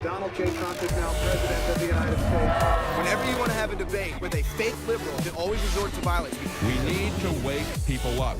Donald J. Trump is now president of the United States. Whenever you want to have a debate with a fake liberal, they always resort to violence. We need to wake people up.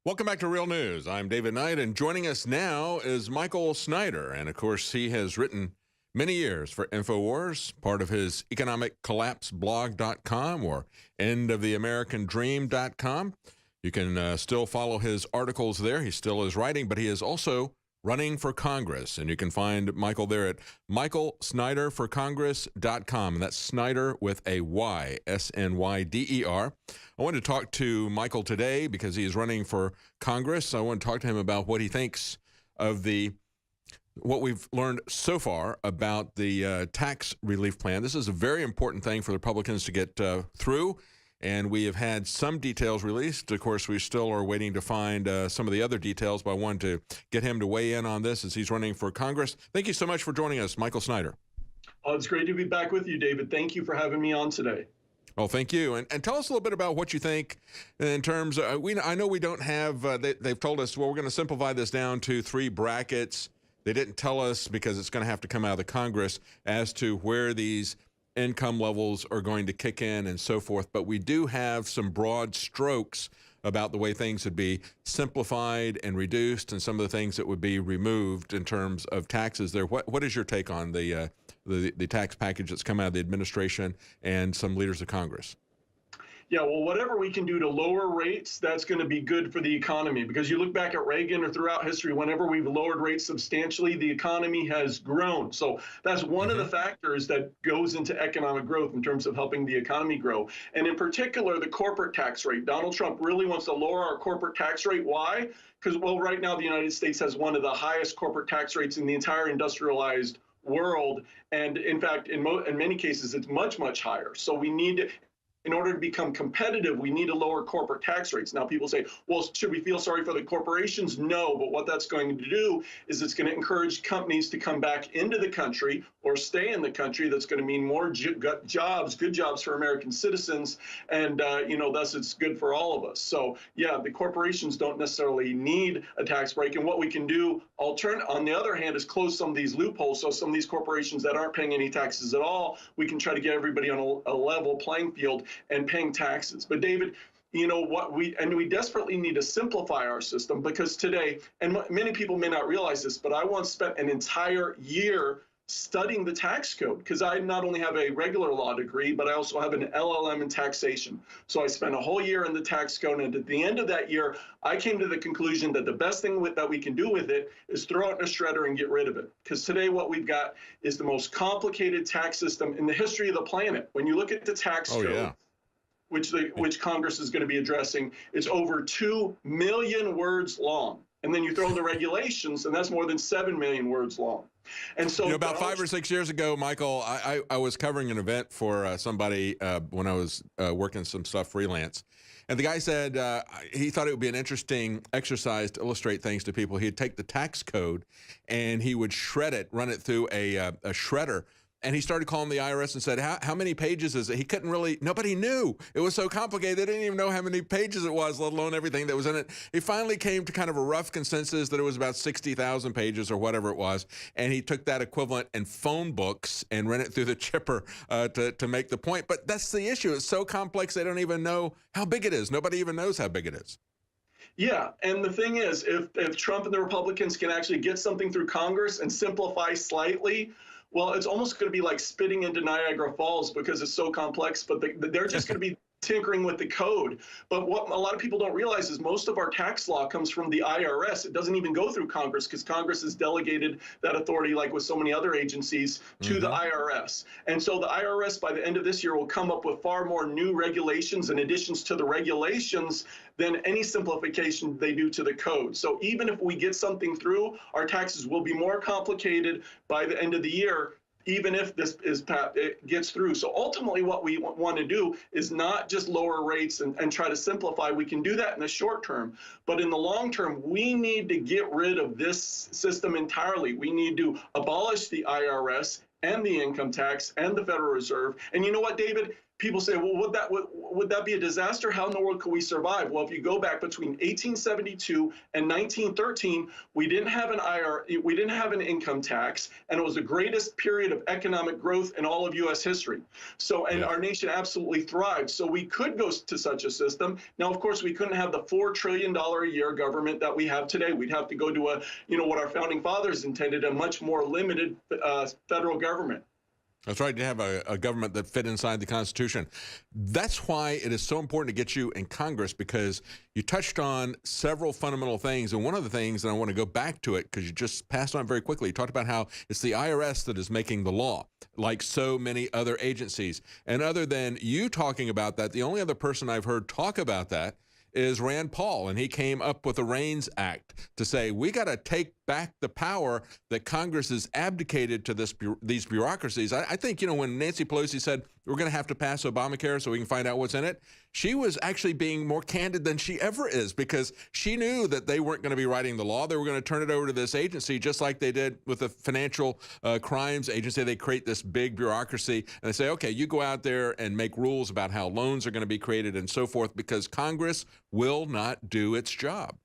Welcome back to Real News. I'm David Knight, and joining us now is Michael Snyder. And of course, he has written many years for InfoWars, part of his economiccollapseblog.com or endoftheamericandream.com. You can still follow his articles there. He still is writing, but he is also running for Congress. And you can find Michael there at michaelsnyderforcongress.com. And that's Snyder with a Y, S-N-Y-D-E-R. I wanted to talk to Michael today because he is running for Congress. I want to talk to him about what he thinks of what we've learned so far about the tax relief plan. This is a very important thing for the Republicans to get through. And we have had some details released. Of course, we still are waiting to find some of the other details, but I wanted to get him to weigh in on this as he's running for Congress. Thank you so much for joining us, Michael Snyder. Oh, it's great to be back with you, David. Thank you for having me on today. Oh, thank you. And tell us a little bit about what you think in terms of, I know we don't have, they've told us, well, we're going to simplify this down to 3 brackets. They didn't tell us, because it's going to have to come out of the Congress, as to where these income levels are going to kick in and so forth. But we do have some broad strokes about the way things would be simplified and reduced, and some of the things that would be removed in terms of taxes there. What is your take on the tax package that's come out of the administration and some leaders of Congress? Yeah, well, whatever we can do to lower rates, that's going to be good for the economy, because you look back at Reagan or throughout history, whenever we've lowered rates substantially, the economy has grown. So that's one of the factors that goes into economic growth in terms of helping the economy grow. And in particular, the corporate tax rate. Donald Trump really wants to lower our corporate tax rate. Why? Because, well, right now the United States has one of the highest corporate tax rates in the entire industrialized world. And in fact, in many cases, it's much, much higher. So we need in order to become competitive, we need to lower corporate tax rates. Now, people say, well, should we feel sorry for the corporations? No, but what that's going to do is it's going to encourage companies to come back into the country or stay in the country. That's going to mean more jobs, good jobs for American citizens. And, thus it's good for all of us. So, yeah, the corporations don't necessarily need a tax break. And what we can do on the other hand is close some of these loopholes. So some of these corporations that aren't paying any taxes at all, we can try to get everybody on a level playing field and paying taxes. But David, we desperately need to simplify our system, because today, and many people may not realize this, but I once spent an entire year studying the tax code, because I not only have a regular law degree, but I also have an LLM in taxation. So I spent a whole year in the tax code, and at the end of that year, I came to the conclusion that the best thing that we can do with it is throw it in a shredder and get rid of it. Because today what we've got is the most complicated tax system in the history of the planet. When you look at the tax code, which Congress is going to be addressing, it's over 2 million words long. And then you throw in the regulations, and that's more than 7 million words long. And so about 5 or 6 years ago, Michael, I was covering an event for somebody when I was working some stuff freelance. And the guy said he thought it would be an interesting exercise to illustrate things to people. He'd take the tax code and he would shred it, run it through a shredder. And he started calling the IRS and said, how many pages is it? He couldn't really, nobody knew. It was so complicated, they didn't even know how many pages it was, let alone everything that was in it. He finally came to kind of a rough consensus that it was about 60,000 pages or whatever it was. And he took that equivalent in phone books and ran it through the chipper to make the point. But that's the issue. It's so complex, they don't even know how big it is. Nobody even knows how big it is. Yeah, and the thing is, if Trump and the Republicans can actually get something through Congress and simplify slightly, well, it's almost going to be like spitting into Niagara Falls, because it's so complex, but they're just going to be tinkering with the code. But what a lot of people don't realize is most of our tax law comes from the IRS. It doesn't even go through Congress, because Congress has delegated that authority, like with so many other agencies, to the IRS. And so the IRS, by the end of this year, will come up with far more new regulations and additions to the regulations than any simplification they do to the code. So even if we get something through, our taxes will be more complicated by the end of the year, even if this it gets through. So ultimately what we want to do is not just lower rates and try to simplify. We can do that in the short term, but in the long term, we need to get rid of this system entirely. We need to abolish the IRS and the income tax and the Federal Reserve. And you know what, David? people say, well, would that be a disaster? How in the world could we survive? Well, if you go back between 1872 and 1913, we didn't have we didn't have an income tax, and it was the greatest period of economic growth in all of U.S. history. So, and our nation absolutely thrived. So we could go to such a system. Now, of course, we couldn't have the $4 trillion a year government that we have today. We'd have to go to a, what our founding fathers intended, a much more limited federal government. That's right, to have a government that fit inside the Constitution. That's why it is so important to get you in Congress, because you touched on several fundamental things. And one of the things, and I want to go back to it because you just passed on very quickly, you talked about how it's the IRS that is making the law, like so many other agencies. And other than you talking about that, the only other person I've heard talk about that is Rand Paul, and he came up with the REINS Act to say we got to take back the power that Congress has abdicated to these bureaucracies. I think, when Nancy Pelosi said we're going to have to pass Obamacare so we can find out what's in it, she was actually being more candid than she ever is, because she knew that they weren't going to be writing the law. They were going to turn it over to this agency, just like they did with the Financial Crimes Agency. They create this big bureaucracy, and they say, okay, you go out there and make rules about how loans are going to be created and so forth, because Congress will not do its job.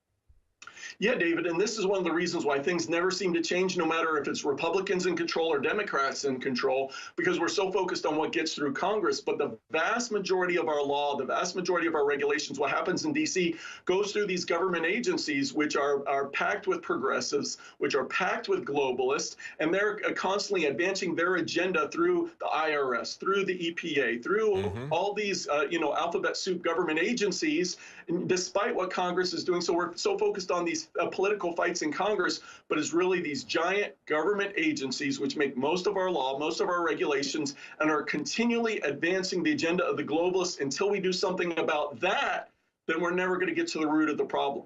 Yeah, David, and this is one of the reasons why things never seem to change, no matter if it's Republicans in control or Democrats in control, because we're so focused on what gets through Congress. But the vast majority of our law, the vast majority of our regulations, what happens in D.C. goes through these government agencies, which are packed with progressives, which are packed with globalists, and they're constantly advancing their agenda through the IRS, through the EPA, through all these, alphabet soup government agencies, despite what Congress is doing. So we're so focused on these political fights in Congress, but it's really these giant government agencies which make most of our law, most of our regulations, and are continually advancing the agenda of the globalists. Until we do something about that, then we're never going to get to the root of the problem.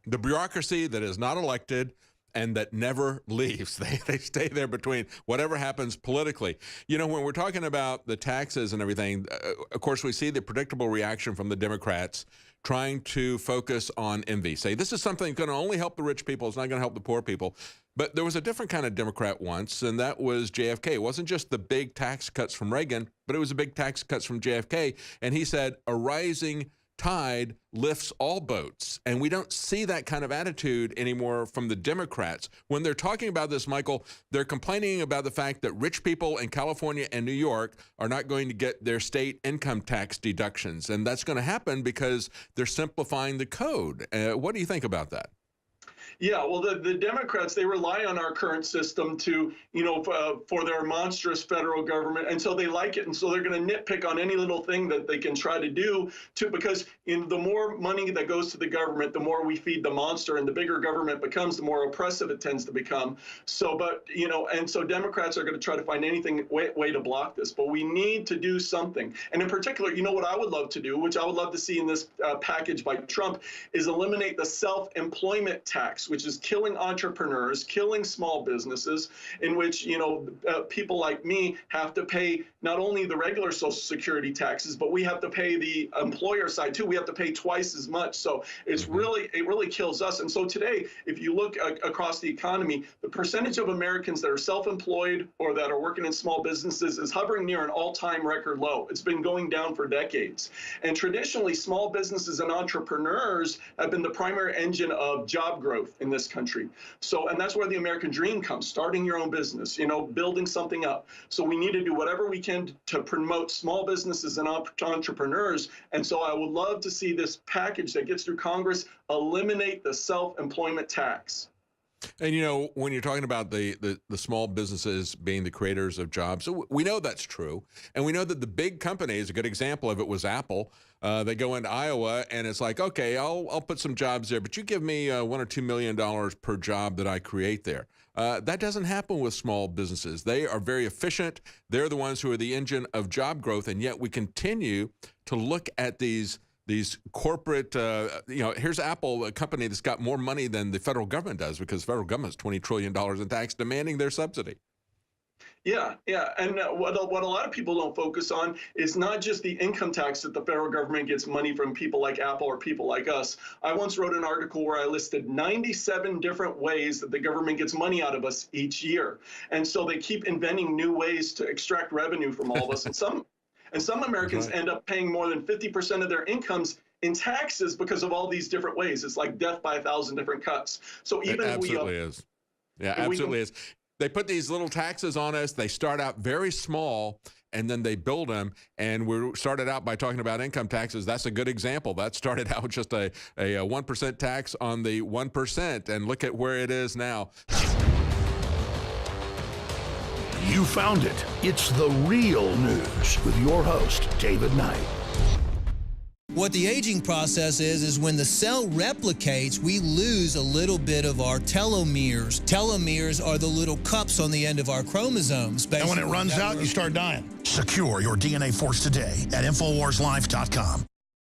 The bureaucracy that is not elected and that never leaves. They stay there between whatever happens politically. When we're talking about the taxes and everything, of course, we see the predictable reaction from the Democrats trying to focus on envy. Say, this is something that's going to only help the rich people. It's not going to help the poor people. But there was a different kind of Democrat once, and that was JFK. It wasn't just the big tax cuts from Reagan, but it was the big tax cuts from JFK. And he said, a rising tide lifts all boats. And we don't see that kind of attitude anymore from the Democrats. When they're talking about this, Michael, they're complaining about the fact that rich people in California and New York are not going to get their state income tax deductions. And that's going to happen because they're simplifying the code. What do you think about that? Yeah, well, the Democrats, they rely on our current system to, for their monstrous federal government, and so they like it, and so they're going to nitpick on any little thing that they can try to do because the more money that goes to the government, the more we feed the monster, and the bigger government becomes, the more oppressive it tends to become. So, and so Democrats are going to try to find anything way to block this, but we need to do something. And in particular, what I would love to do, which I would love to see in this package by Trump, is eliminate the self-employment tax, which is killing entrepreneurs, killing small businesses, in which, people like me have to pay not only the regular Social Security taxes, but we have to pay the employer side too. We have to pay twice as much. So it really kills us. And so today, if you look across the economy, the percentage of Americans that are self-employed or that are working in small businesses is hovering near an all-time record low. It's been going down for decades. And traditionally, small businesses and entrepreneurs have been the primary engine of job growth in this country. So, and that's where the American dream comes, starting your own business, building something up. So we need to do whatever we can to promote small businesses and entrepreneurs. And so I would love to see this package that gets through Congress eliminate the self-employment tax. And, when you're talking about the small businesses being the creators of jobs, so we know that's true. And we know that the big companies, a good example of it was Apple. They go into Iowa and it's like, okay, I'll put some jobs there, but you give me $1 or $2 million per job that I create there. That doesn't happen with small businesses. They are very efficient. They're the ones who are the engine of job growth. And yet we continue to look at these corporate, here's Apple, a company that's got more money than the federal government does, because the federal government is $20 trillion in tax, demanding their subsidy. Yeah. And what a lot of people don't focus on is not just the income tax that the federal government gets money from people like Apple or people like us. I once wrote an article where I listed 97 different ways that the government gets money out of us each year. And so they keep inventing new ways to extract revenue from all of us. And some Americans end up paying more than 50% of their incomes in taxes because of all these different ways. It's like death by 1,000 different cuts. So even it absolutely is. Yeah, absolutely is. They put these little taxes on us. They start out very small, and then they build them. And we started out by talking about income taxes. That's a good example. That started out with just a 1% tax on the 1%, and look at where it is now. You found it. It's The Real News with your host, David Knight. What the aging process is when the cell replicates, we lose a little bit of our telomeres. Telomeres are the little cups on the end of our chromosomes. And when it runs out, you start dying. Secure your DNA force today at InfoWarsLife.com.